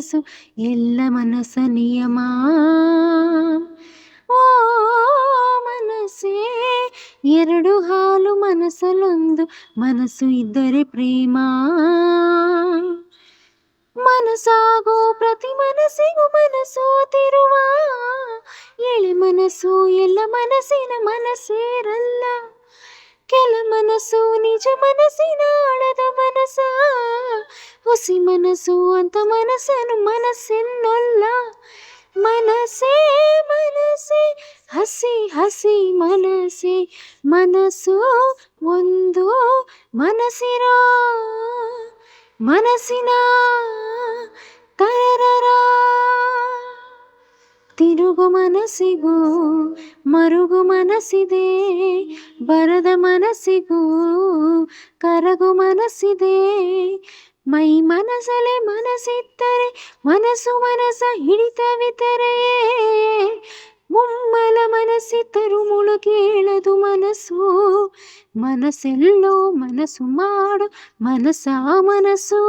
ಮನಸ್ಸು ಎಲ್ಲ ಮನಸ್ಸ ನಿಯಮ. ಓ ಮನಸ್ಸೇ ಎರಡು ಹಾಲು ಮನಸ್ಸಲ್ಲೊಂದು ಮನಸ್ಸು ಇದ್ದರೆ ಪ್ರೇಮ. ಮನಸ್ಸಾಗೋ ಪ್ರತಿ ಮನಸ್ಸಿಗೂ ಮನಸ್ಸೋತಿರುವ ಎಳೆ ಮನಸ್ಸು ಎಲ್ಲ ಮನಸ್ಸಿನ ಮನಸ್ಸೇರಲ್ಲ. ಕೆಲ ಮನಸ್ಸು ನಿಜ ಮನಸ್ಸಿನ ಆಳದ ಮನಸ್ಸ, ಹುಸಿ ಮನಸ್ಸು ಅಂತ ಮನಸ್ಸನ್ನು ಮನಸ್ಸೆನ್ನಲ್ಲ. ಮನಸ್ಸೇ ಮನಸ್ಸೇ ಹಸಿ ಹಸಿ ಮನಸ್ಸೇ ಮನಸ್ಸು ಒಂದು ಮನಸ್ಸಿರೋ ಮನಸ್ಸಿನ ತರರ. ತಿರುಗು ಮನಸ್ಸಿಗೂ ಮರುಗು ಮನಸ್ಸಿದೆ, ಬರದ ಮನಸ್ಸಿಗೂ ಕರಗು ಮನಸ್ಸಿದೆ. ಮೈ ಮನಸ್ಸಲೆ ಮನಸ್ಸಿದ್ದರೆ ಮನಸ್ಸು ಮನಸ್ಸ ಹಿಡಿತವಿದ್ದರೆ, ಮುಮ್ಮಲ ಮನಸ್ಸಿದ್ದರೂ ಮುಳುಗೇಳದು ಮನಸ್ಸು. ಮನಸ್ಸೆಲ್ಲೋ ಮನಸ್ಸು ಮಾಡು ಮನಸ್ಸ ಮನಸ್ಸು.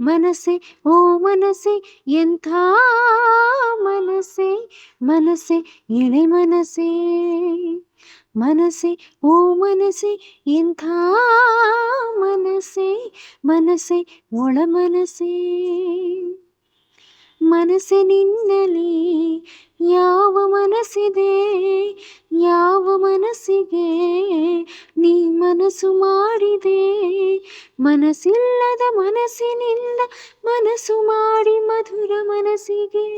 ಮನಸ್ಸೆ ಓ ಮನಸ್ಸೆ ಎಂಥ ಮನಸ್ಸೆ, ಮನಸ್ಸೆ ಎಳೆ ಮನಸ್ಸೆ. ಮನಸ್ಸೆ ಓ ಮನಸ್ಸೆ ಎಂಥ ಮನಸ್ಸೆ, ಮನಸ್ಸೆ ಒಳ ಮನಸ್ಸೆ. ಮನಸ್ಸಿನಿಂದಲೇ ಯಾವ ಮನಸ್ಸಿದೆ, ಯಾವ ಮನಸ್ಸಿಗೆ ನೀ ಮನಸ್ಸು ಮಾಡಿದೆ. ಮನಸ್ಸಿಲ್ಲದ ಮನಸ್ಸಿನಿಂದ ಮನಸ್ಸು ಮಾಡಿ ಮಧುರ ಮನಸ್ಸಿಗೆ.